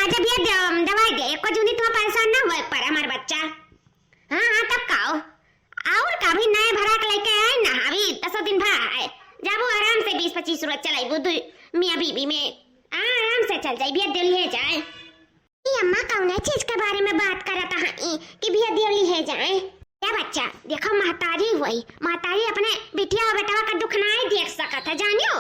जब ये दवाई दे एको जूनी तो परेशान ना होए पर हमार बच्चा। हां हां तब काओ और कभी नए भरा के लेके आए ना अभी 10 दिन भा है जाबो आराम से 20-25 रोज चलाइबो दू मियां बीबी में आराम से चल जाई बिया दिल्ली है जाए। ये अम्मा कौन चीज के बारे में बात करत है कि बिया दिल्ली है जाए। क्या बच्चा देखो महतारी हुई महतारी अपने बिटिया और बेटा का दुख ना देख सकत है जानियो।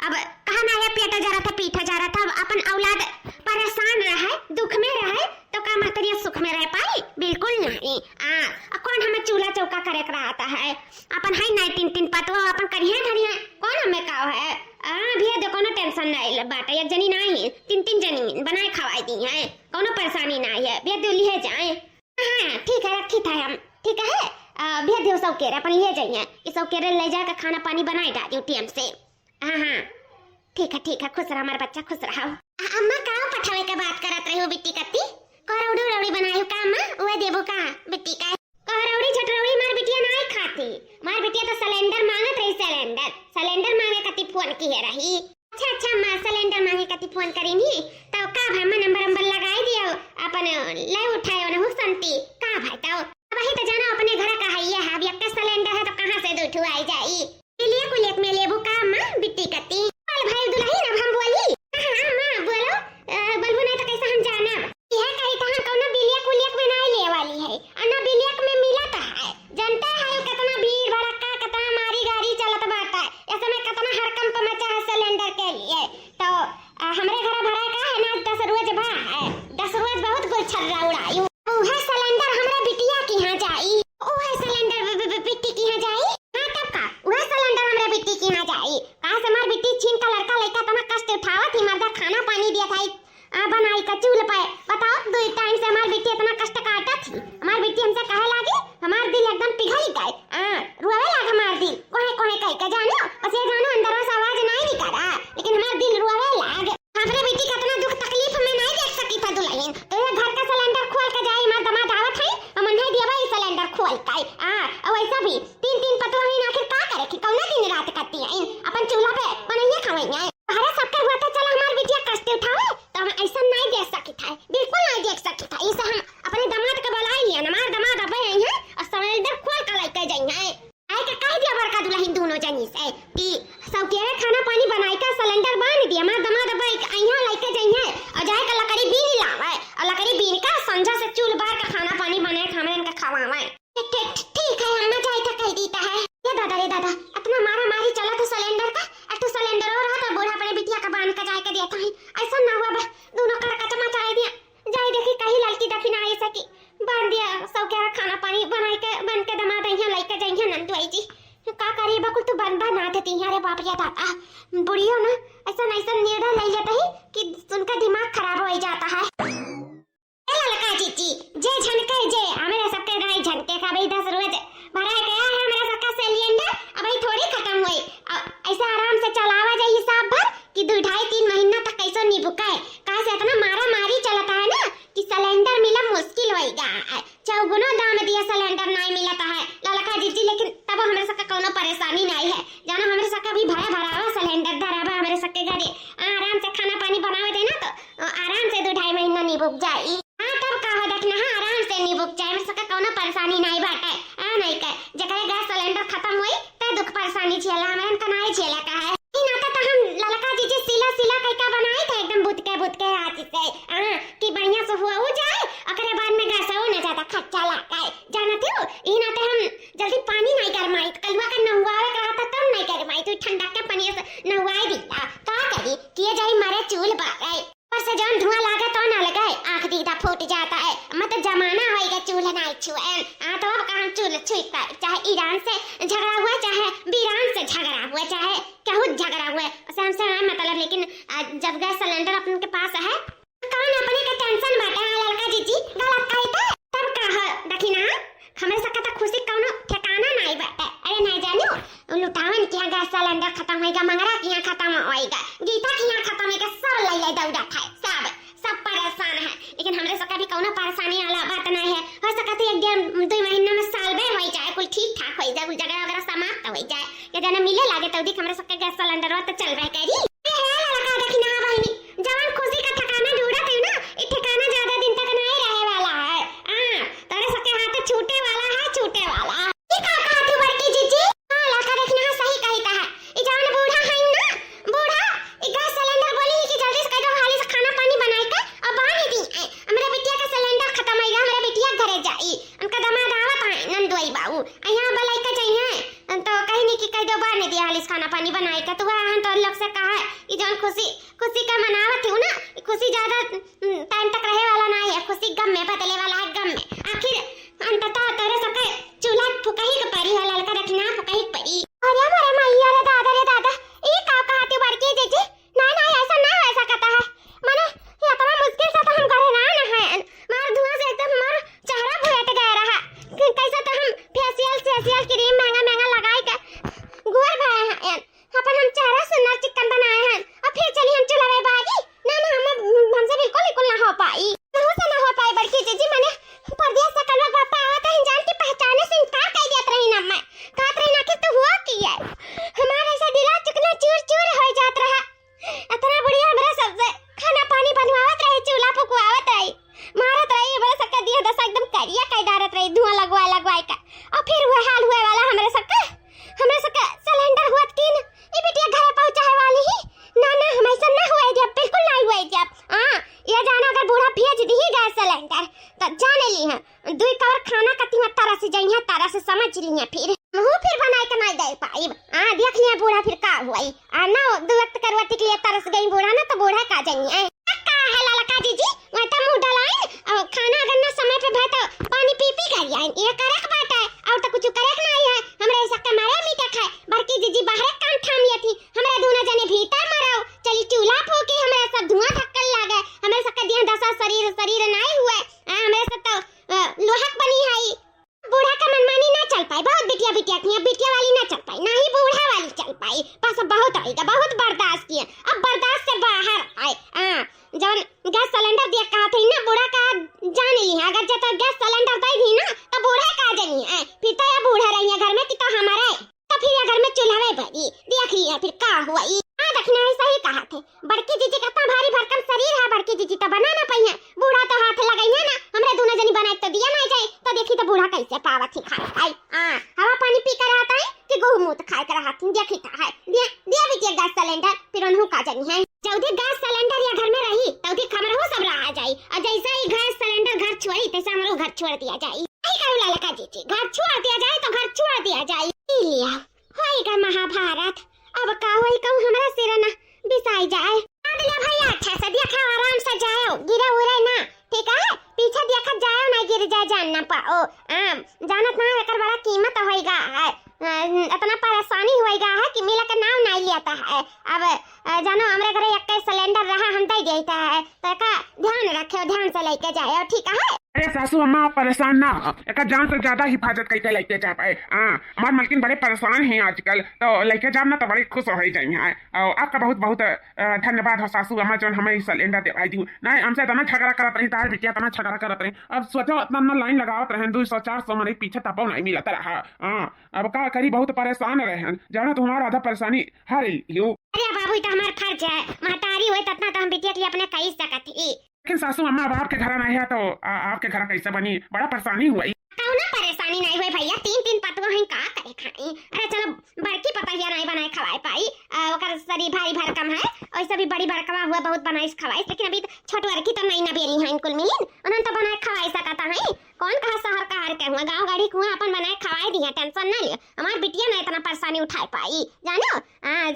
अब कहा ना है पेट जा रहा था पीठा जा रहा था अपन औलाद परेशान रहे दुख में रहे तो का महतारी सुख में रह पाई बिल्कुल नहीं। कौन हमें चूल्हा चौका करे रहता है अपन है नहीं 3-3 पतवा अपन करिए धरिए कौन हमें का है भैया देखो ना टेंशन नहीं बाटा एक जनी नहीं 3-3 जनी बनाए खवाई दी है कोनो परेशानी नहीं है भैया दिल्ली है जाए। हां ठीक है रखी था हम ठीक है भैया देव सब के अपन ले जाइए इस सब के ले जाकर खाना पानी बनाए डालियो टाइम से। हां ठीक है खुश रह हमारा बच्चा खुश रहो। अम्मा का पठावे के बात करत रही हो बिट्टी कत्ती करौड़ी रौड़ी बनायो का अम्मा ओए देबो का बिट्टी का करौड़ी झटरौड़ी मार बिटिया नहीं खाती मार बिटिया तो सिलेंडर मांगत रही सिलेंडर मांगे कति फोन की है रही। अच्छा अम्मा सिलेंडर मांगे कति फोन करेंगी तो का भाई में नंबर लगाई दियो अपन ले उठायो न हो संती का भाई तो वही तो जाना अपने घर का है ये है अब एक सिलेंडर है तो कहां से दो ठो आई जाई लिए को लेक में लेबो का अम्मा बिट्टी कत्ती भाई दुल्ही ना हम बोली। हां मां बोलो बोलबो नहीं तो कैसे हम जानब यह कही तो हम कोनो बिलिया कुलियक में नहीं ले वाली है अन्ना बिलियक में मिलत है जनता है कितना भीड़ भड़का कितना मारी गाड़ी चलत बाटा ऐसे में कितना हड़कंप मचा है सिलेंडर के लिए तो हमरे घर भरा का है ना 10 रोज भा है 10 रोज बहुत कुछ छर्रा उड़ाई ओहे सिलेंडर हमरे बिटिया की यहां जाई ओहे सिलेंडर बिट्टी की यहां जाई। हां तब का ओहे सिलेंडर हमरे बिट्टी की यहां जाई का से हमार बिट्टी छीन का लड़का लइका तना कष्ट उठावत ही मर्दा खाना पानी दिया था बनाई का चूल्हे पे बताओ 2 टाइम से हमार बिट्टी इतना कष्ट काटत थी हमार बिट्टी हमसे कहे लागी हमार दिल एकदम पिघल गए रोवे लाग हमार दिल कोहे कोहे कह के जानो बस ये जानो अंदर से आवाज नहीं निकला लेकिन हमार दिल रोवे लाग हमरे बिट्टी कितना दुख तकलीफ में नहीं देख सकी था दुल्हन तो ये घर का सिलेंडर खोल के जाई हमार दमाद आवत है हम नहीं दिया भाई सिलेंडर खोल के और ऐसा भी 3-3 पतवा ही आखिर का करे कि कौन दिन रात करती है अपन चूल्हा पे बनाइए खवाइए अरे सबके हुआ तो चल हमार बिटिया कष्ट उठावे तो हम ऐसा नहीं देख सकी था बिल्कुल नहीं देख सकी था इसे हम अपने दामाद के बुला लिया हमार दामाद अब है और सिलेंडर खोल के लेके जाएंगे आए के कह दिया बड़का दुल्हन दोनों जनी से कि सब के खाना पानी बनाई का सिलेंडर बांध दिया हमार दामाद अब यहां लेके जाएंगे और जाए का लकड़ी बीन लावे और लकड़ी बीन का संझा से चूल्हा बार का खाना पानी बनाए खाने का खवावे ठीक है हम जाए तो कह देता है ये दादा इतना मारा मारी चला तो सिलेंडर का तो सिलेंडर और रहा था बोरा अपने बिटिया का बांध के जाए के दिया था ऐसा ना हुआ दोनों का कचमा चाय दिया जाए देखी कहीं लड़की देखी ना ऐसा की बांध दिया सब क्या खाना पानी बनाई के बन के दमाद यहां लेके जाइए नंदुआई जी का करी बकुल तो बना देती है अरे बाप रे दादा बुढ़ियो ना ऐसा निर्णय ले लेता है कि उनका दिमाग खराब हो जाता है। लड़का जीजी जे झनके जे हमारे सबके नहीं झनके का भाई 10 रोज भरा गया है हमारा सबका सिलेंडर अब भाई थोड़ी खत्म हुई ऐसा आराम से चलावा जाए हिसाब भर कि 2-2.5-3 महीना तक कैसे नहीं बुकाए कहां से इतना मारा मारी चलता है ना कि सिलेंडर मिला मुश्किल होएगा चौगुना दाम दिया सिलेंडर नहीं मिलता है लड़का जीजी लेकिन तब हमारे सबका कोनो परेशानी नहीं है जाना हमारे सबका भी भरा सिलेंडर धरावा हमारे सबके घरे आराम से खाना पानी बनावे देना तो आराम से 2-2.5 महीना नहीं बुक जाए तब कहा देखना आराम से नहीं बुक जाए सबका कोनो परेशानी नहीं बाटे नहीं कह जकरे गैस सिलेंडर खत्म हुई ते दुख परेशानी झेला हमन का नहीं झेला का है नाता तो हम ललका जीजी सिला कैका बनाए थे एकदम बुतके हाथ से कि बढ़िया से हुआ हो जाए अकरे बाद में गैस हो न ज्यादा खर्चा लागे जानते हो ई नाते हम जल्दी पानी नहीं गरमाई कलवा का नहुआवे का था तब नहीं गरमाई तो ठंडा के पानी से नहुआई दिला का करी किए जाई मारे चूल बागे पर से जान धुआं लागे तो ना लगे आंख दीदा फूट जाता है मतलब जमाना होएगा चूल्हा नहीं छुए तो अब काम चूल्हा छुईता चाहे ईरान से झगड़ा हुआ चाहे बीरान से झगड़ा हुआ चाहे कहूँ झगड़ा हुआ हमसे है मतलब लेकिन जब गैस सिलेंडर अपन के पास है कौन अपने का टेंशन बाटे लड़का जीजी गलत कहता तब कहा देखी ना हमें सकता खुशी कौनो ठिकाना नहीं बाटे अरे नहीं जानो लुटावन किया गैस सिलेंडर खत्म होएगा मंगरा किया खत्म होएगा गीता किया खत्म होएगा सब ले दौड़ा खाए सब परेशान है लेकिन हमरे सबका भी कौनो परेशानी वाला बात नहीं है हो सकता है 1-2 महीना में साल भर हो जाए कुल ठीक ठाक हो जाए जगह वगैरह समाप्त हो जाए के जाने मिले लागे तो दिख हमरे सबके गैस सिलेंडर तो चल रहा करी लड़का देखी ना बहनी जवान खुशी का ठिकाना ढूंढत है ना ई खुशी खुशी का मनावत हूँ ना। खुशी ज्यादा टाइम तक रहे वाला नहीं है, खुशी गम में बदले वाला है, गम में। आखिर अंततः तेरे सबके चूल्हा फुकही के परी है, ललका रखना फुकही परी। अरे मारे मैया रे दादा ये का कहती बड़की जीजी? ना ना ऐसा ना ऐसा कहता है माने ये इतना मुश्किल से तो हम करे ना है मार धुआं से एकदम मार चेहरा भुएट गया रहा। कैसे तो हम फेशियल क्रीम महंगा लगाई के गुआर भरे हैं अपन, हम चेहरा सुंदर चिकन बनाए हैं और फिर चलिए हम चलावे बागी। ना ना हम हमसे बिल्कुल ना हो पाई, मुंह से ना हो पाई बड़की जीजी। मैंने परदेश से कल बापा आवा था जान की पहचाने से इनकार कर दिया रही ना, मैं कहत रही ना कि तू हुआ की है हमारे ऐसा दिला चुकना चूर हो जात रहा। इतना बढ़िया हमरा सबसे खाना पानी बनवावत रही, चूल्हा फुकवावत रही, मारत रही, बड़ा सबका दिया दशा एकदम करिया कई डारत रही, धुआं लगवाए का। और फिर वो हाल हुए वाला हमरे सबका सिलेंडर हुआ तीन ये बिटिया घरे पहुंचाए वाली ही। ना ना हम ऐसा ना हुए जब, बिल्कुल नहीं हुए जब। हां ये जाना अगर बूढ़ा भेज दी गैस सिलेंडर तो जाने ली है दुई कवर खाना कती में तारा से जाई है, तारा से समझ ली है। फिर बनाए के नहीं दे पाई। देख लिया बूढ़ा फिर का हुई ना दो वक्त करवटी के लिए तरस गई बूढ़ा ना, तो बूढ़ा का जाई है का है ललका जीजी। मैं तो मुंह डलाइन और खाना अगर ना समय पे भाई तो पानी पी कर आई, ये करक बात है और तो कुछ करक नहीं है। हमरे ऐसा के मारे मीठा खाए बड़की जीजी बाहर काम ठाम लिया थी, हमरे दोनों जने भीतर मराओ चली चूल्हा फूकी, हमरे सब धुआं धक्कल लागे, हमरे सब के दिया दशा शरीर नहीं हुए, हमरे सब तो लोहक बनी है। बूढ़ा का मनमानी ना चल पाई, बहुत बिटिया थी, बिटिया वाली ना चल पाई, ना ही बूढ़ा वाली चल पाई। बस बहुत आएगा, बहुत बर्दाश्त किया, अब बर्दाश्त से बाहर आए। जब गैस सिलेंडर दिया कहा थे ना बूढ़ा का जान ली है, अगर जब गैस सिलेंडर दे दी ना तो बूढ़ा का जानी है। फिर तो ये बूढ़ा रही है घर में कि तो हमारे तो फिर घर में चूल्हा भरी देख लिया फिर का हुआ। रखना है सही कहा थे बड़की जीजी का भारी भरकम शरीर है, बड़की जीजी तो बना ना पाई है, बूढ़ा तो हाथ लगाई है ना, हमरे दोनों जनी बनाए तो दिया नहीं जाए तो देखी तो बूढ़ा कैसे पावत ही खाए हवा पानी पी कर आता है कि गेहूं मुंह खाए कर हाथ देखी था है दिया बिटिया गैस सिलेंडर। फिर उन्हों का जानी है जल्दी गैस सिलेंडर या घर में रही तभी खबर हो सब रहा जाए, और जैसे ही गैस सिलेंडर घर छोड़ी तैसे हमारो घर छोड़ दिया जाए। ललका जीजी घर छोड़ दिया जाए तो घर छोड़ दिया जाए। लिया होएगा महाभारत, अब का होई कहूं हमरा सिर ना बिसाई जाए। आदले भैया अच्छा से देखा आराम से जाओ, गिरे उरे ना ठीक है, पीछे देखा जाओ ना गिर जाए जान ना पाओ। जानत ना एकर बड़ा कीमत होएगा है, इतना परेशानी होएगा है कि मिला का नाम नहीं लेता है। अब जानो हमरे घरे एक सिलेंडर रहा हम दे देता है तो का ध्यान रखे, ध्यान से लेके जाए ठीक है। अरे सासू अम्मा परेशान ना, एक जान से ज्यादा हिफाजत करके लेके जा पाए। हमारे मलकिन बड़े परेशान हैं आजकल, तो लेके जाम ना तो बड़े खुश हो जाए। और आपका बहुत बहुत धन्यवाद हो सासू अम्मा जो हमें सिलेंडर दे दी। नहीं हमसे इतना झगड़ा करत रही, तार बिटिया इतना झगड़ा करत रही, अब सोचो इतना लाइन लगावत रहे 200-400 हमारे पीछे तपो नहीं मिलता रहा। अब का करी बहुत परेशान रहे, जाना तुम्हारा आधा परेशानी हर लियो। अरे बाबू तो हमार फर्ज है, महतारी होए ततना तो हम बिटिया के लिए अपने कही सकत ही। लेकिन सासू अम्मा अब आपके घर नहीं है तो आपके घर कैसे बनी, बड़ा परेशानी हुई। कौन परेशानी नहीं हुई भैया, तीन पतवा हैं का करे खाई। अरे चलो बड़की पतैया नहीं बनाए खवाए पाई, ओकर शरीर भारी भरकम है, वैसे भी बड़ी बड़कवा हुआ बहुत बनाई खवाई, लेकिन अभी छोट वर्की तो नहीं ना बेली है इनकुल मिलीन उन्होंने तो बनाए खवाई सकता है। कौन कहा शहर का हर के हुआ गांव गाड़ी कुआं अपन बनाए खवाए दिया, टेंशन ना लियो। हमार बिटिया ने इतना परेशानी उठाए पाई जानो,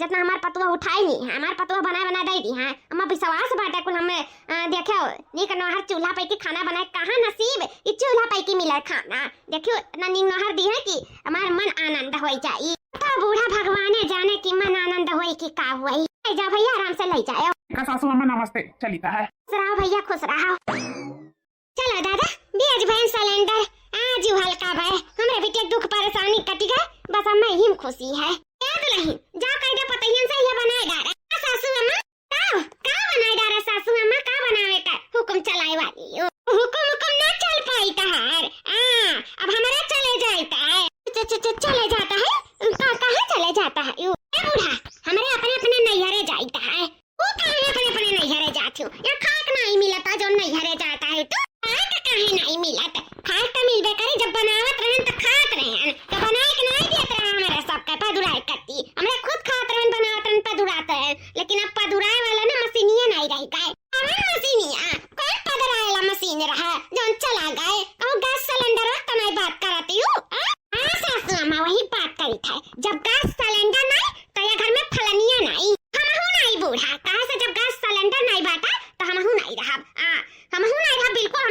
जितना हमार पतवा उठाई नहीं है, हमार पतवा बना दे दी है। अम्मा विश्वास बाटे कुल हमें देखो नीक नहर चूल्हा पे की खाना बनाए कहां नसीब ई चूल्हा पे की मिले खाना, देखियो इतना नीक नहर दी है कि हमार मन आनंद हो जाई। तो बूढ़ा भगवान जाने की मन आनंद होई कि का हुई। जा भैया आराम से ले जाओ। का सासू अम्मा नमस्ते, चलिता है। खुश रहो भैया खुश रहो। चलो दादा बेज बहन सिलेंडर आज हल्का भाई हमरे बेटे दुख परेशानी कटी गए, बस हमें ही खुशी है। याद नहीं जा कह दे पतैयन से ये बनाए डारे सासू अम्मा का बनाए डारे सासू अम्मा का बनावे का हुक्म चलाए वाली हुक्म ना चल पाई तहार। अब हमारा चले जाता है चले जाता है कहां चले जाता है यू बूढ़ा हमारे अपने नैहरे जाता है। वो कहां अपने नैहरे जाती हूं या खाक नहीं मिलता जो नैहरे जाता है तो खाक काहे नहीं मिलत, खाक तो मिलबे करे जब बनावत रहन त खात रहन, तो बनाए के नहीं देत रहे हमारे सब के पदुराई करती, हमरे खुद खात रहन बनावत रहन पदुरात रहन, लेकिन अब पदुराए वाला ना मशीनिया नहीं रह गए। कौन मशीनिया कौन पदुराए वाला मशीन रहा जोन चला गए और गैस सिलेंडर तो मैं बात करती हूं। हां सासू अम्मा वही बात करी थे, जब गैस सिलेंडर नहीं तो ये घर में फलनिया नहीं हम हो नहीं बूढ़ा कहां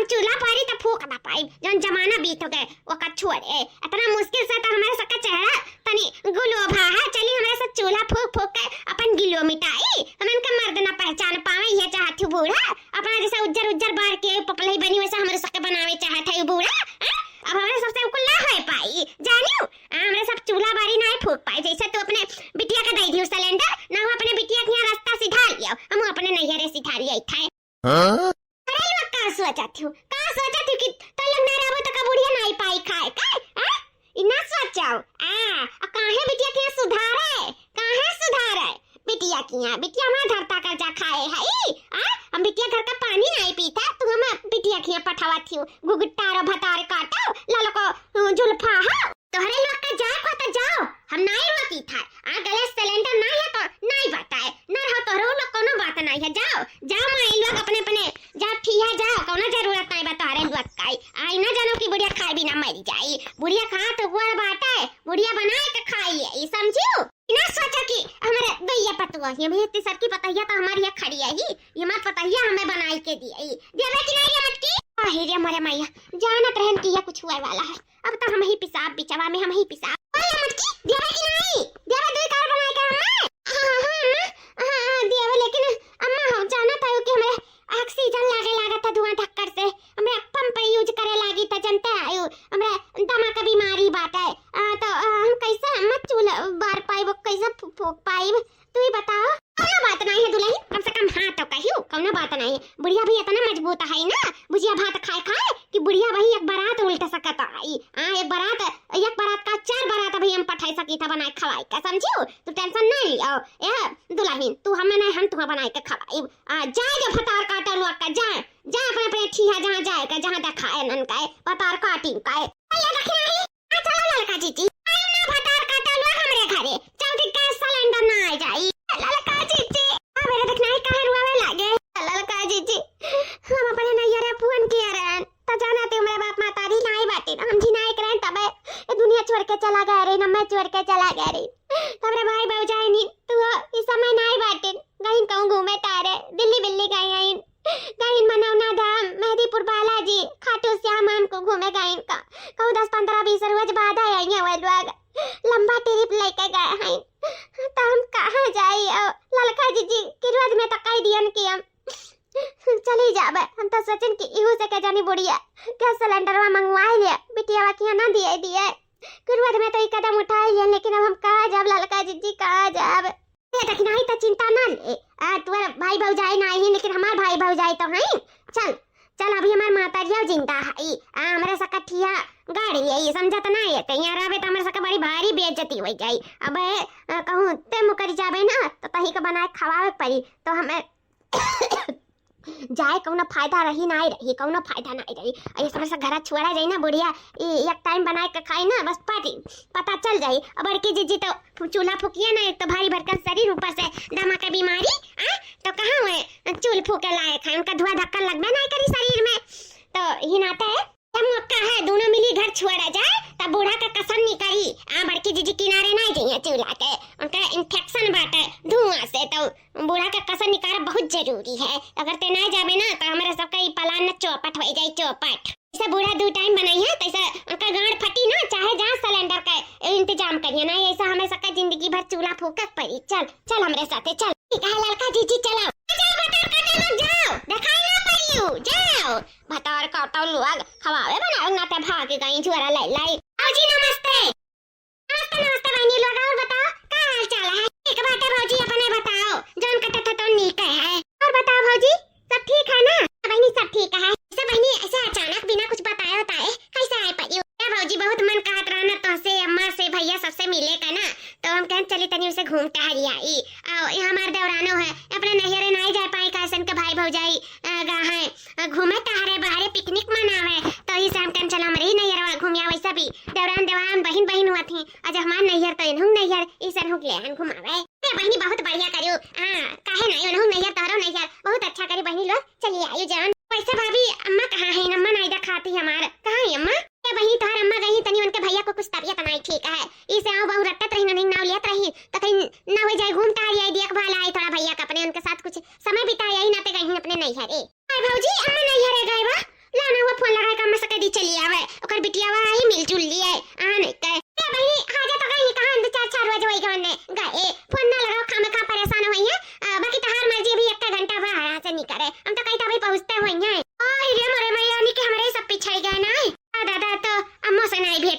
चूल्हा पारी तो फूक ना पाई, जौन जमाना बीत गए ओकर छोड़े। इतना मुश्किल से तो हमारे सबका चेहरा तनी गुलो भा है, चली हमारे सब चूल्हा फूक फूक के अपन गिलो मिटाई, हमन का मर्द ना पहचान पावे। ये चाहती बूढ़ा अपना जैसा उज्जर उज्जर बार के पपलई बनी वैसा हमारे सबके बनावे चाहत है बूढ़ा। अब हमारे सबसे उकुल ना हो पाई, जानियो हमारे सब चूल्हा बारी ना फूक पाए। जैसे तो अपने बिटिया का दे दियो सिलेंडर, ना हो अपने बिटिया के यहाँ रास्ता सिधा लियो, हम अपने नैहरे सिधारी था। अरे लोग का सोचती हूँ कि तो लोग ना रहबो तो का बुढ़िया नहीं पाई खाए का इना सोचाओ। काहे बिटिया के सुधारे, काहे सुधारे बिटिया की यहाँ, बिटिया वहाँ धरता कर जा खाए है। हम बिटिया घर का पानी नहीं पीता, तू हम बिटिया के यहाँ पठावा थी गुगुट्टारो भतार काटो लालो को जुल्फा हो। तोहरे लोग का जाए तो जाओ, हम नहीं रोकी था। गैस सिलेंडर नहीं है तो नहीं बताए, ना हो तो लोग कोनो बात नहीं है। जाओ जाओ माई लोग अपने अपने जा ठिया जाओ, कोनो जरूरत नहीं बता रहे लोग का। आई ना जानो कि बुढ़िया खाए बिना मर जाई, बुढ़िया खा तो गुड़ बाटे, बुढ़िया बनाए के खाई, समझियो ना। सोचा कि हमारे गैया पतुआ ये भी इतनी सरकी पतैया तो हमारी ये खड़ी है ही, ये मत पतैया हमें बनाई के दी देवे कि नहीं मटकी। अरे हमारे मैया जानत रहन कि ये कुछ हुआ वाला है, अब तो हम ही पिसाब बिचवा में हम ही पिसाब। ओए मटकी देवे कि नहीं देवे, दो कार बनाए का हमें। हां देवे, लेकिन अम्मा हम जानत है कि हमें ऑक्सीजन लागे था धुआं धक्कर से, हमें पंप यूज करे लागी था, जनते आयु हमें दमा का बीमारी बात है। तो हम कैसे मत चूल्हा बार पाई, वो कैसे फूक पाई, तू ही बताओ। कोनो बात नहीं है दुल्हन, कम से कम हाँ तो कहियो, कोनो बात नहीं है। बुढ़िया भी इतना मजबूत है ना, बुझिया भात खाए खाए कि बुढ़िया भाई एक बारात उल्टा सकता है। एक बारात का 4 बारात अभी हम पठाई सकी था बनाए खवाई का, समझियो। तू टेंशन नहीं लियो ए दुल्हन, तू हमें नहीं हम तुम्हें बनाए के खवाई। जाए जो भतार काटा लोग का, जाए जा अपने अपने ठिया जहाँ जाएगा, जहाँ दिखाए नन का भतार काटी का चलो लड़का जीजी भतार काटा लोग हमरे घरे चौथी गैस सिलेंडर ना आ जाई। लड़का जीजी मेरे देखना ही काहे रुआवे लागे। लड़का जीजी हम अपने नैया फोन किया रहन त जाना ते हमारे बाप मातारी नहीं बाटे, हम जी नहीं करन तबे ये दुनिया छोड़ के चला गया रे, न मैं छोड़ के चला गया रे। तबरे भाई बहु जाए नी तू इस समय नहीं बाटे, कहीं कहूं घूमे तारे दिल्ली बिल्ली गई आई, कहीं मनौना धाम मेहदीपुर बालाजी खाटू श्याम हमको घूमे गए का, कहूं 10-15-20 रोज बाद आई है वो लोग लंबा ट्रिप लेके गए हैं। तो हम कहाँ जाए लड़का जीजी की रोज में तो कह दियन कि हम चली जाबे। हम तो सोचन कि इहो से के जानी बुढ़िया गैस सिलेंडर में मंगवाई लिया, बिटिया के ना दिए कुरवत में तो एक कदम उठाई लिया, लेकिन अब हम कहाँ जाब लड़का जीजी, कहाँ जाब। लेकिन नहीं तो चिंता ना ले, तुम्हारा भाई भौजाई नहीं है, लेकिन हमार भाई भौजाई तो है। चल चल अभी हमार मातारिया जिंदा है, हमारे सकठिया गाड़ी है, समझत नहीं है कहीं रहबे तो हमारे सका बड़ी भारी बेइज्जती हो जाई। अब कहूं ते मुकर जाबे ना तो तही के बनाए खवावे पड़ी, तो हमें जाए कौनो फायदा रही नहीं रही, कौनो फायदा नहीं रही। ये समझ से घर छोड़ा जाई ना बुढ़िया, एक टाइम बनाए के खाई ना बस पता चल जाई। अब बड़की जीजी तो चूल्हा फूकिया ना, एक तो भारी भरकम शरीर, ऊपर से दमा का बीमारी, तो कहाँ हुए चूल फूके लायक है, उनका धुआं धक्का लगबे नहीं करी शरीर में। तो ही नाते मौका है दोनों मिली घर छोड़ा जाए तब बूढ़ा का कसम निकली। बड़की जीजी किनारे नहीं जाइए चूल्हा के, उनका इन्फेक्शन बाटे धुआं से, तो बूढ़ा का कसम निकालना बहुत जरूरी है। अगर ते नहीं जाबे ना तो हमारे सबका पलान न चौपट हो जाए, चौपट। जैसे बूढ़ा 2 टाइम बनाई है तैसे उनका गांड फटी ना, चाहे जहाँ सिलेंडर का इंतजाम करिए ना, ऐसा हमें सबका जिंदगी भर चूल्हा फूकत पड़ी। चल चल हमारे साथे चल, ठीक है लड़का जीजी चलो जाओ, दिखाई ना पड़ियो जाओ भतार काटो लोग खवावे बनाओ ना ते भाग गई झोरा लाई। जी नमस्ते नमस्ते बहनी लोग, और बताओ क्या हाल चाल है? एक बात है भौजी अपने बताओ, जौन कटा था तो नीक है, और बताओ भौजी सब ठीक है ना? बहनी सब ठीक है। ऐसे बहनी ऐसे अचानक बिना कुछ बताए होता है कैसे आए पड़ी? भौजी बहुत मन कहत रहा ना तो से अम्मा से भैया सबसे मिले का ना, तो हम कहें चली तनी उसे घूम टहल आई। हमारे देवरानो है अपने नैहरे नहीं जा पाई, कैसन के भाई भौजाई है घूमे टहरे बाहरे पिकनिक मनावे, तो इस हम कहें चला हमारे ही नैहर घूमिया। वैसा भी देवरान देवान बहन हुआ थी, आज हमारे नैहर तो इन्हों नैहर इसन हुक ले घुमावे। बहनी बहुत बढ़िया करियो, काहे नहीं उन्हों नैहर तारो नैहर बहुत अच्छा करी बहनी लोग, चलिए आयु जान। वैसे भाभी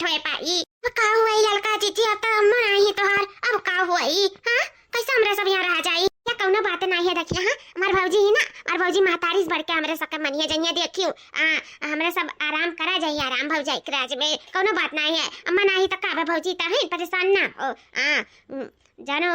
सेट होए पाई। का हुआ ललका जीजी अब तो अम्मा नहीं तोहार अब का हुआ हां कैसे हमरे सब यहाँ रह जाई या कौनो बात नहीं है देखिए हां हमार भौजी ही ना और भौजी महतारीस बढ़ के हमरे सके मनिया जइया देखियो हमरे सब आराम करा जाई आराम भौजाई कराज में कौनो बात नहीं है अम्मा नहीं तो का भौजी ता है परेशान ना हो जानो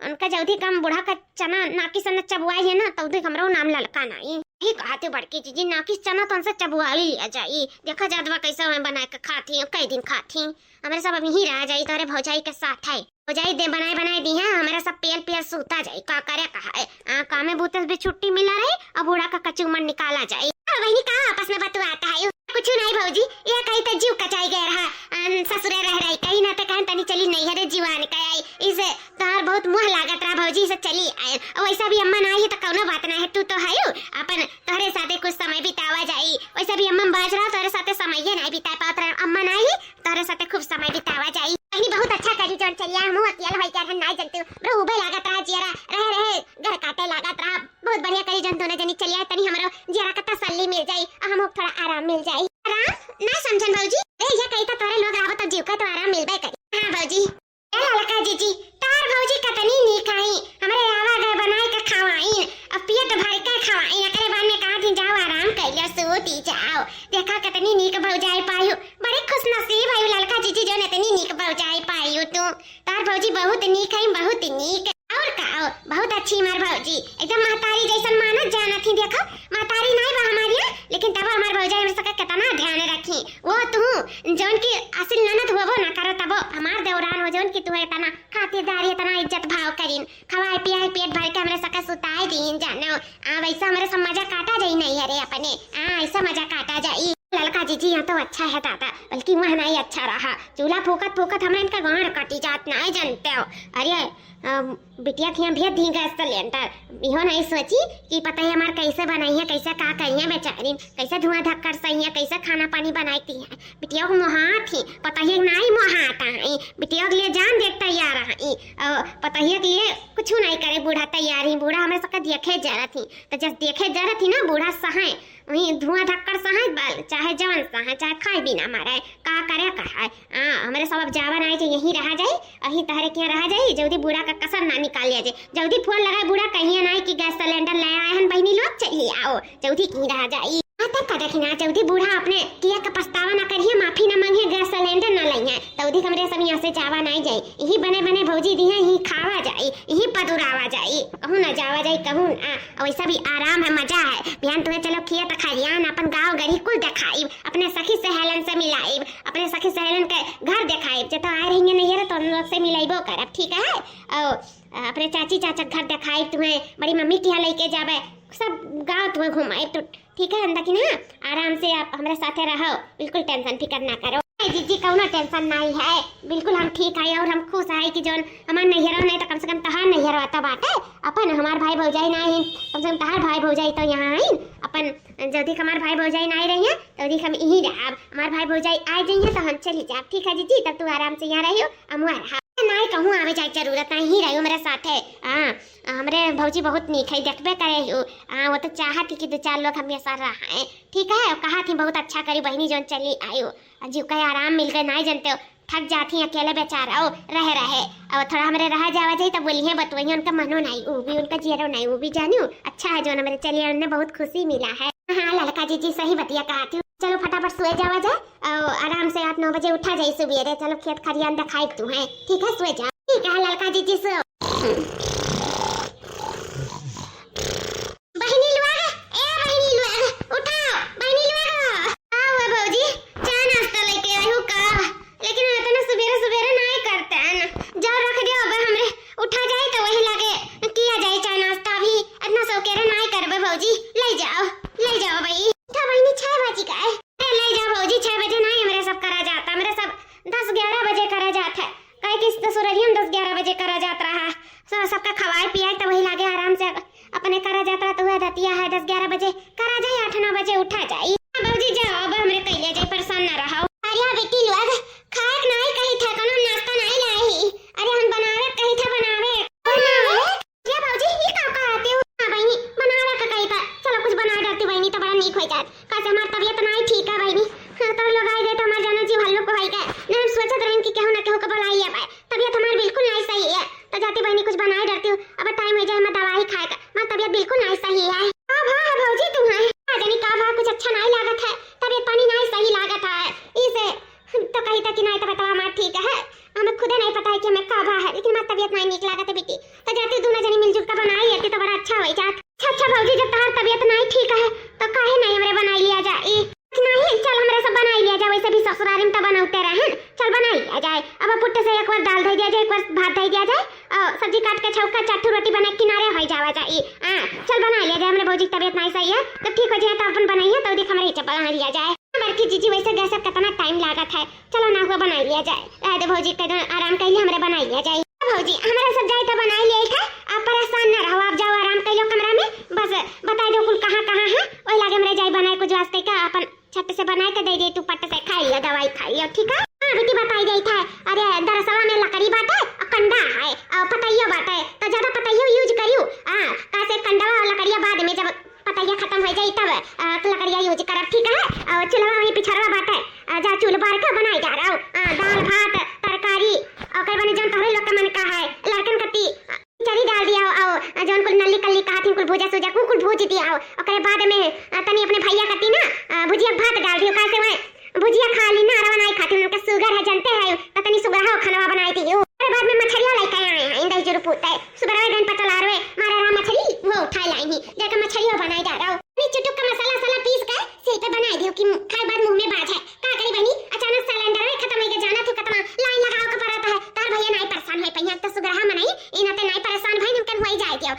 उनका जल्दी कम बूढ़ा का चना नाकी सन चबुआई है ना तो उधर हमरो नाम ललका नहीं ही कहते बड़की जीजी नाकी चना तो उनसे चबुआई लिया जाई देखा जादवा कैसे हम बना के खाती कई दिन खाती हमारे सब अभी ही रह जाई तोरे भौजाई के साथ है भौजाई दे बनाए दी है हमारा सब पेल सूता जाई का करे कहा है कामे बूते भी छुट्टी मिला रही अब बूढ़ा का कचूमर निकाला जाए वही कहा आपस में बतवाता है कुछ नहीं भौजी ये कहीं तो जीव कचाई गया रहा ससुरे रह रही कहीं ना तो कहीं तनी चली नहीं है जीवान का आई इसे तोहर बहुत मुंह लागत रहा भौजी इसे चली आए और वैसा भी अम्मा नहीं तो कौनो बात ना है तू तो है अपन तोहरे साथे कुछ समय बितावा जाई वैसा भी अम्मा बाज रहा तोहरे साथे समय नहीं बिता पात रहा अम्मा नहीं तोहरे साथे खूब समय बितावा जाई कहीं बहुत अच्छा करी जोन चलिया हम अकेला होई कर नहीं जानते रो उबे लागत रहा जियरा रहे घर काटे लागत रहा बहुत बढ़िया करी जोन दोनों जनी चलिया तनी हमरो जियरा का तसल्ली मिल जाई हम थोड़ा आराम मिल जाई आराम ना समझन भौजी ये कहीं तो तोरे लोग आवत तो जीव का तो आराम मिलबे करी हां भौजी ए ललका जीजी तार भौजी कतनी नी खाई हमरे आवा गए बनाए के खवाई अब पेट भर के खवाई एकरे बाद में कहा दिन जाओ आराम कइला सोती जाओ देखा कतनी नीक भौजाई पायु बड़े खुश नसीब है ललका जीजी जो इतनी नीक भौजाई पायु तू तार भौजी बहुत नीक है बहुत नीक और का बहुत अच्छी मार भौजी एकदम महतारी जैसन मानत जाना थी देखो महतारी नहीं बा हमारी लेकिन तब हमार भौजाई हमरे सका कितना ध्यान रखी वो तू जोन की असल ननद होबो ना करो तब हमार देवरान हो जोन की तू इतना खातिरदारी इतना इज्जत भाव करीन खवाए पियाए पेट भर के हमरे सका सुताए दीन जानो वैसा हमरे सब मजा काटा जाई नहीं अरे अपने ऐसा मजा काटा जाई ललका जीजी यहाँ तो अच्छा है दादा बल्कि वह नहीं अच्छा रहा चूल्हा फूकत हमें इनका गांड कटी जात नहीं जानते हो अरे बिटिया खिया भेज दी गैस सिलेंडर इहो नहीं सोची कि पता है हमार कैसे बनाई है कैसे का कही है बेचारी कैसे धुआं धक्कर सही है कैसे खाना पानी बनाती है बिटिया को मोहा थी पता है नहीं मोहाता है बिटिया के लिए जान देख तैयार है पता है के लिए कुछ नहीं करे बूढ़ा तैयार ही बूढ़ा हमें सबका देखे जरा थी तो जब देखे जरा थी ना बूढ़ा सहाय वही धुआं धक्कर सहाय बाल चाहे जवन सहाय चाहे खाए बिना मारे का करे कहा हमारे सब अब जावा नहीं चाहिए यही रह जाए अही तहरे के रह जाए जल्दी बूढ़ा का कसर ना निकाल लिया जाए जल्दी फोन लगाए बूढ़ा कहिए ना कि गैस सिलेंडर ले आए हैं बहनी लोग चलिए आओ जल्दी की रह जाए तब का देखना जल्दी बूढ़ा अपने किया का पछतावा ना करिए माफी ना मांगे गैस सिलेंडर ना लइए तौदी हमरे सब यहाँ से जावा नहीं जाए यही बने बने भौजी दी है यही खावा जाए यही पदुरावा जाए कहूँ ना जावा जाए कहूँ वैसा भी आराम है मजा है बिहान तुम्हें चलो खिया तो खरियान अपन गाँव गरी कुल दिखाई अपने सखी सहेलन से मिलाई अपने सखी सहेलन के घर दिखाई जब आए रहेंगे नहीं है तो हम लोग से मिलाइबो करब ठीक है और अपने चाची चाचा घर दिखाई तुम्हें बड़ी मम्मी के यहाँ लेके जावे सब गाँव तुम्हें घुमाए तो ठीक है अंदा की ना आराम से आप हमारे साथ रहो बिल्कुल टेंशन फिकर ना करो जीजी कौनो टेंशन नहीं है बिल्कुल हम ठीक है और हम खुश है कि जोन हमार नैहरा नहीं तो कम से कम तहार नैहरा आता बाटे अपन हमार भाई भौजाई नहीं कम से कम तहार भाई भौजाई तो यहाँ आई अपन जल्दी हमार भाई भौजाई नहीं रही है तो हम यही रह हमार भाई भौजाई आ जाइए तो हम चली जाए ठीक है जीजी तब तू आराम से यहाँ रहियो हम नहीं कहूँ आवे जाए जरूरत नहीं रही मेरे साथ है हमारे भौजी बहुत नीक है देखबे करे वो तो चाहती कि दो चार लोग हमेशा रहे ठीक है कहा थी बहुत अच्छा करी बहनी जोन चली आयो जीव का आराम मिल गए नहीं जानते हो थक जाती अकेले बेचारा रहे और थोड़ा हमारे रहा जावा जाए तो बोलिए बतवाइए उनका मनो नहीं वो भी उनका जियरो नहीं वो भी जानियो अच्छा है जो मेरे चलिए उन्हें बहुत खुशी मिला है हाँ ललका जीजी सही बतिया कहा थी चलो फटाफट सोए जावा जाए और आराम से 8-9 बजे उठा जाए सुबह चलो खेत खरियान दिखाई तू है ठीक है सोए जा ठीक है ललका जीजी सो बहनी लुआ ए बहनी लुआ उठाओ बहनी लुआ आओ भौजी चाय नाश्ता लेके आई हूं का लेकिन इतना सुबह नहीं करते हैं जा रख दियो अब हमरे उठा जाए तो वही लगे किया जाए चाय नाश्ता भी इतना सौकेरे नहीं करबे भौजी ले जाओ भाई उठा बहनी 6 बजे का है ले जाओ भौजी 6 बजे नहीं मेरे सब करा जाता मेरे सब 10-11 बजे करा जाता है कहे कि तो सूरज हम 10-11 बजे करा जाता रहा सब चौका चट्टू रोटी बना के किनारे हो जावा जाई। हां चल बना लिया जाए, हमरे भौजी की तबीयत नहीं सही है तो ठीक हो जाए तो अपन बनाइए तो देख हमरे चप्पल बना लिया जाए। बड़की जीजी वैसे गैस कितना टाइम लागत है, चलो ना हुआ बना लिया जाए। तो भौजी के आराम कर लिए हमरे बना लिया जाए। भौजी हमारा सब जाए तो बना लिया है, आप परेशान ना रहो, आप जाओ आराम कर लो कमरा में, बस बता दो कुल कहां है ओए लागे हमरे जाए बनाए कुछ वास्ते का अपन छत से बना के दे दे, तू पट से खा लिया दवाई खा लिया ठीक है। हां बेटी बताई गई था, अरे दरअसल में लकड़ी बाटे और कंडा है और पतैया बाटे तो ज्यादा पतैया यूज करियो। हां कैसे कंडा और लकड़िया बाद में जब पतैया खत्म हो जाई तब लकड़िया यूज करब ठीक है। और चूल्हा वही पिछड़वा बाटे, जा चूल्हा बार का बनाई जा रहा हूं, दाल भात तरकारी और बने जन तोरे लोग के मन का है लड़कन कती चरी डाल दिया और जौन कुल नली कल्ली कहती कुल भुजा सुजा कुल भूज दिया और बाद में तनी अपने भैया कती ना भुजिया भात डाल दियो, कैसे मैं भुजिया खा ली ना रवा नहीं खाती, उनका शुगर है जानते हैं तो तनी शुगर है खाना बनाई थी। और बाद में मछलियां लेके आए हैं इंदई जरूर पूछता है शुगर है गन पता लारवे मारे रा मछली वो उठा लाई ही जाकर मछलियां बनाई जा रहा हूं, नी चुटुक का मसाला साला पीस के सिल पे बनाई दियो कि खाए बाद मुंह में बाज है का करी बनी। अचानक सिलेंडर में खत्म हो गया, जाना तो खत्म लाइन लगाओ के पड़ता है, तार भैया नहीं परेशान है पहिया तो शुगर है मनाई इनाते नहीं परेशान भाई हमकन होई जाए दियो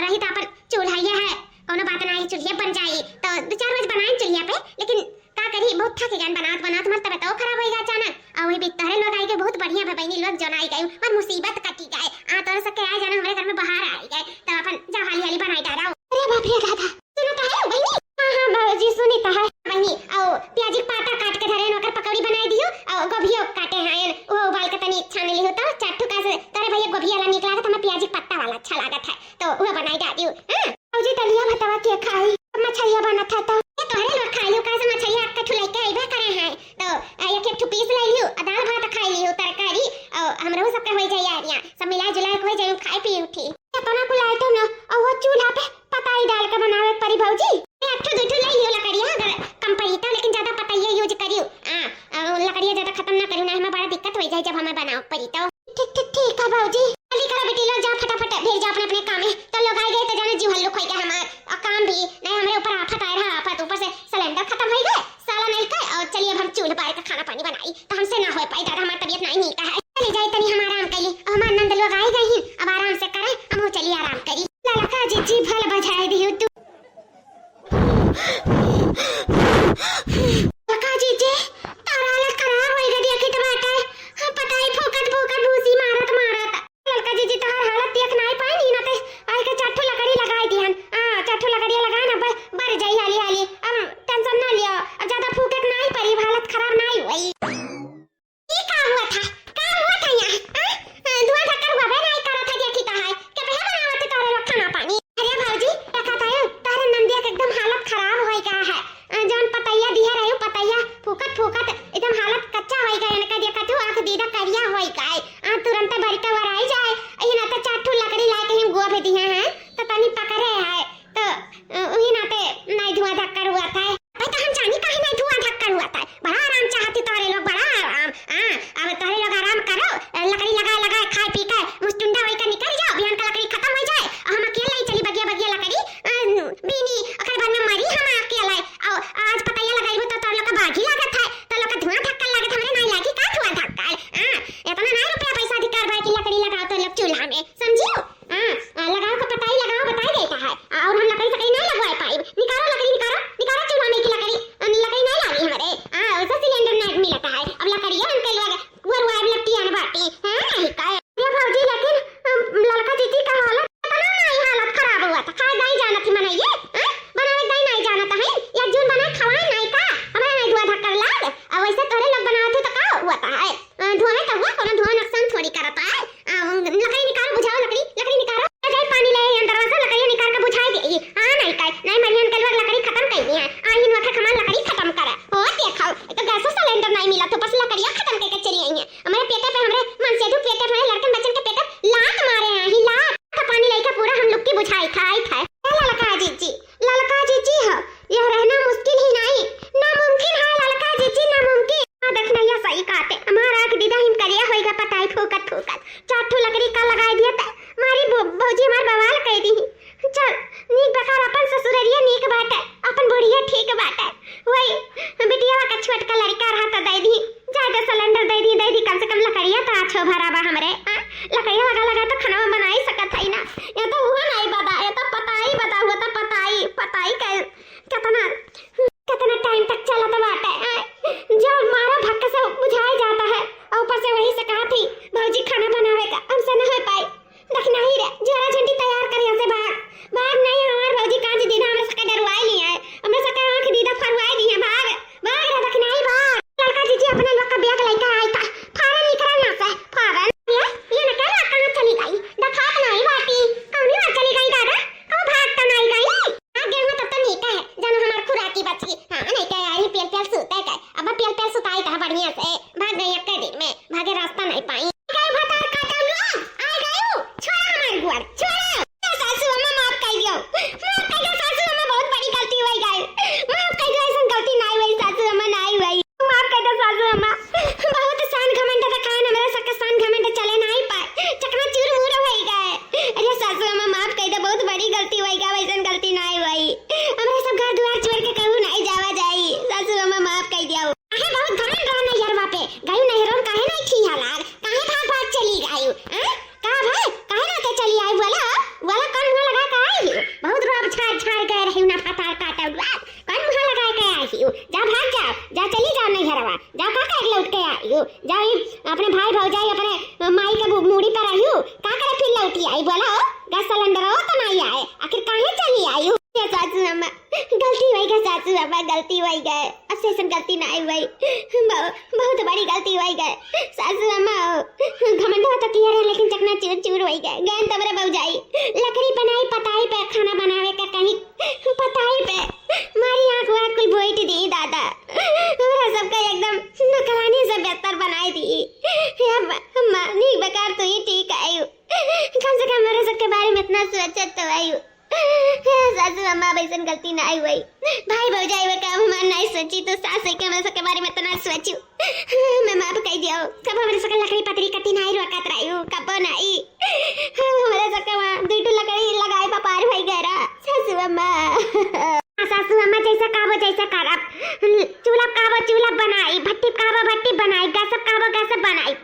रही तो पर चूल्हा है कोनो बात नहीं चूल्हे बन जाई तो 2-4 रोज बनाए चूल्हे पे, लेकिन का करी बहुत थक गए बनात मत बताओ खराब होएगा अचानक और वही बितरे लोग आई के बहुत बढ़िया बहनी लोग जनाई गए और मुसीबत कटी गए आ तोर से आए जाना हमारे घर में बाहर आ गए तो अपन जा हाली हाली बनाई डाला। अरे बाप रे दादा सुनो तो है बहनी। हां बाबूजी सुनी तो है बहनी और प्याजी पाता काट के धरे नोकर पकौड़ी बनाई दियो और गोभियो काटे हैं वो उबाल के तनी छान ली हो तो चट्टू का से तारे भैया गोभी वाला निकला था मैं प्याजी पत्ता वाला अच्छा लागत है तो वो बनाई जा दियो। हां बाबूजी तलिया भतवा के खाई मछलिया बना था तो तोरे लोग खाई लियो कैसे मछलिया आपका ठुलाई के आइबे करे हैं तो एक पीस ले लियो दाल भात खाई लियो तरकारी और हमरो सबके होई जाय यार यहां सब मिला जुला के होई जाय खाई पी उठी तना को लाए तो ना और वो चूल्हा पे पताई डाल के बनावे परी भौजी एक ठो दूठो ले लियो लकड़िया अगर कम पड़ी तो, लेकिन ज्यादा पताई यूज करियो लकड़िया ज्यादा खत्म ना करियो ना हमें बड़ा दिक्कत हो जाए जब हमें बनाओ पड़ी तो ठीक है भौजी जल्दी करो बेटी लोग जाओ फटाफट भेज जाओ अपने अपने काम में तो लोग आए गए तो जाने जीव हल्लुक हो गया हमार और काम भी नहीं हमरे ऊपर आफत आ रहा आफत ऊपर से सिलेंडर खत्म हो गए साला नहीं का और चलिए अब हम चूल्हे पर का खाना पानी बनाई तो हमसे ना हो पाई दादा हमारी तबीयत नहीं मिलता है चले जाए तनी हम आराम कर ली और हमारे नंद लोग आए गए हैं अब आराम से करें हम चलिए आराम करी लाला का जी भल बजाए दियो तू लका जी तारा हालत खराब हो गई देखी तो बात है पता ही फूकत भूसी मारत लड़का जी तार हालत देख नहीं पाई नी ना ते आई के चाठू लकड़ी लगाई दिहन चाठू लकड़ी लगा ना बर जाई हाली हाली अब टेंशन ना लियो अब ज्यादा फूकत नहीं परी हालत खराब नहीं हुई। ये का हुआ था भाग जाओ, जा चली जाओ नहीं घरवा, जाओ का कर लौट के आयु, जाओ अपने भाई भौजाई अपने माई के मूड़ी पर आयु, का करे फिर लौटी आई बोला हो, गैस सिलेंडर हो तो नहीं आए, आखिर काहे चली आयु? सासू अम्मा गलती हुई गए, सासू अम्मा गलती हुई गए, अब से गलती नहीं हुई, बहुत बड़ी गलती हुई गए सासू अम्मा, घमंड तो किया रहे लेकिन चकना चूर चूर हुई गए, गैन तमरे भौजाई लकड़ी बनाई पताई पे खाना बनावे का कहीं पताई पे मारी आंख वाक कोई भोइट दी दादा, हमरा सबका एकदम नकलाने से बेहतर बनाई दी अम्मा, नहीं बेकार तो ही ठीक आयु, कम से कम मेरे सबके बारे में इतना सोचत तो आयु, सासू अम्मा वैसन गलती ना आई हुई, भाई भौजाई वे काम हमार नहीं सोची तो सास के हमरा सबके बारे में इतना सोचू, मैं माफ कह दियो, कब हमरे सबके लकड़ी पतरी कटी नहीं रोकत रहियो, कब नहीं हमरे सबके वहां दुइटू लकड़ी लगाए पार भई गरा सासू अम्मा, सासू अम्मा जैसा काबो जैसा करब, चूल्हा काबो चूल्हा बनाई, भट्टी काबो भट्टी बनाई, गैस काबो गैस बनाई,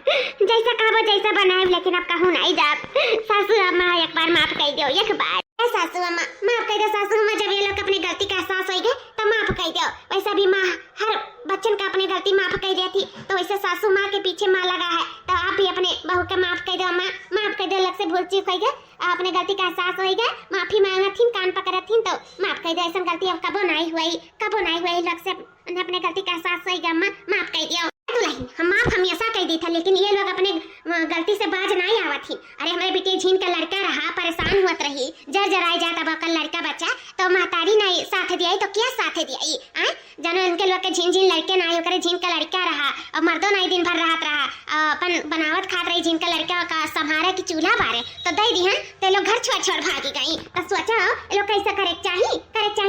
जैसा काबो जैसा बनाई, लेकिन अब कहूं नहीं जाब, सासू अम्मा एक बार माफ कह दियो, एक बार सासू अम्मा माफ कह दो, सासू अम्मा जब ये लोग अपनी गलती का एहसास होएगा तो माफ कह दो, वैसा भी माँ हर बच्चन का अपनी गलती माफ कह दी थी, तो वैसे सासू माँ के पीछे माँ लगा है, तो आप भी अपने बहू के माफ कह दो, अम्मा माफ कह दो, अलग से भूल चूक होएगा, अपने गलती का एहसास होएगा, माफी मांगा थी, कान पकड़ा थी तो माफ कह दो, ऐसा गलती अब कबो नहीं हुई, लग से अपने गलती का एहसास होएगा, अम्मा माफ कह दियो, हम माफ हमेशा कह दी था, लेकिन ये लोग अपने गलती से बाज नहीं आवत थी, अरे हमारे बेटी झीन का लड़का रहा, परेशान हुआ रही, जराई जाता बकल लड़का बच्चा, तो महतारी नहीं साथ दिया तो क्या साथ दिया जानो, इनके लोग के झीन लड़के नहीं होकर झीन का लड़का रहा, और मर्दों नहीं दिन भर रहत रहा, अपन बनावत खात रही झीन का लड़का का संभारे की चूल्हा बारे, तो दे दी ते लोग घर छोड़ भागी गई, तो सोचा लोग कैसा करे चाहिए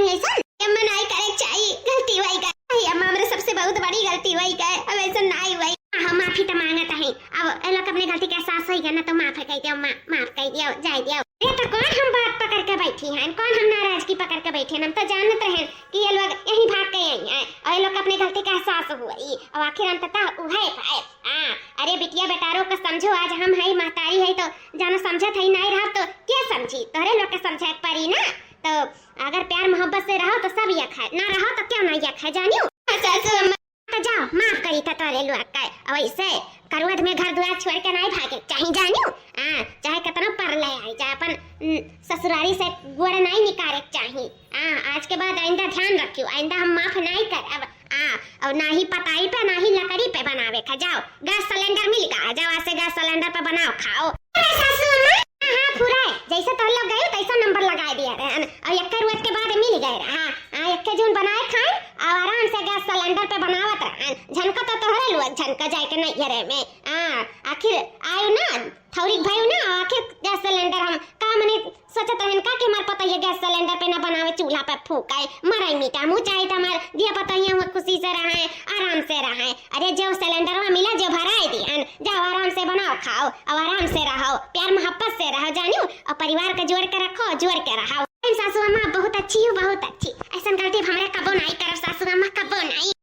ऐसा अम्मा नहीं करे चाहिए, गलती हुई गई अम्मा, मेरे सबसे बहुत बड़ी गलती हुई गई, अब ऐसा नहीं हुई, हम माफी तो मांगत है, अब लोग अपने गलती का एहसास होगा ना तो माफ कह दियो, माफ कह दियो, जाए दियो, ये तो कौन हम बात पकड़ के बैठी हैं, कौन हम नाराजगी पकड़ के बैठे, हम तो जानत रहे कि ये लोग यहीं भाग के आई हैं, और ये लोग अपनी गलती का एहसास हुई, और आखिर अंततः उहे पाए, अरे बिटिया बेटारों को समझो, आज हम है महतारी है तो जानो समझत है, नहीं रहा तो क्या समझी, तोहरे लोग के समझे पड़ी ना, तो अगर प्यार मोहब्बत से रहो तो सब यक है, ना रहो तो क्यों नहीं यक है, जानियो सासू अम्मा तो जाओ माफ करी था तोरे लोग का, और ऐसे करवट में घर द्वार छोड़ के नहीं भागे चाहे, जानियो चाहे कितना पर ले आई जाए, अपन ससुरारी से गोड़ नहीं निकाले चाहिए, आज के बाद आइंदा ध्यान रखियो, आइंदा हम माफ नहीं कर अब, और ना ही पताई पे ना ही लकड़ी पे बनावे खा, जाओ गैस सिलेंडर मिल गया, जाओ ऐसे गैस सिलेंडर पे बनाओ खाओ, सासू अम्मा हाँ पूरा जैसे तो लोग गए तैसा नंबर लगा दिया और एक रोज के बाद मिल गए, एक जून बनाए खाए और आराम से गैस सिलेंडर पे बनावत रहे, झनका तो तोहरे लोग झनका जाए के नहीं घरे में, आखिर आयो ना थौरिक भयो ना, आखिर गैस सिलेंडर हम का मने सोचत रहन का कि हमार पता ये गैस सिलेंडर पे ना बनावे, चूल्हा पे फूकाए मराई मीठा मुँह चाहे तो हमार दिया पता ही खुशी से रहे, आराम से रहे, अरे जो सिलेंडर में मिला जो भराए दियन, जाओ आराम से बनाओ खाओ और आराम से रहो, प्यार मोहब्बत से रहो, जानियो और परिवार के जोड़ के रखो, जोड़ के रहो, सासू अम्मा बहुत अच्छी हो, बहुत अच्छी, ऐसा गलती हमारे कबो नहीं करो, सासू अम्मा कबो नहीं।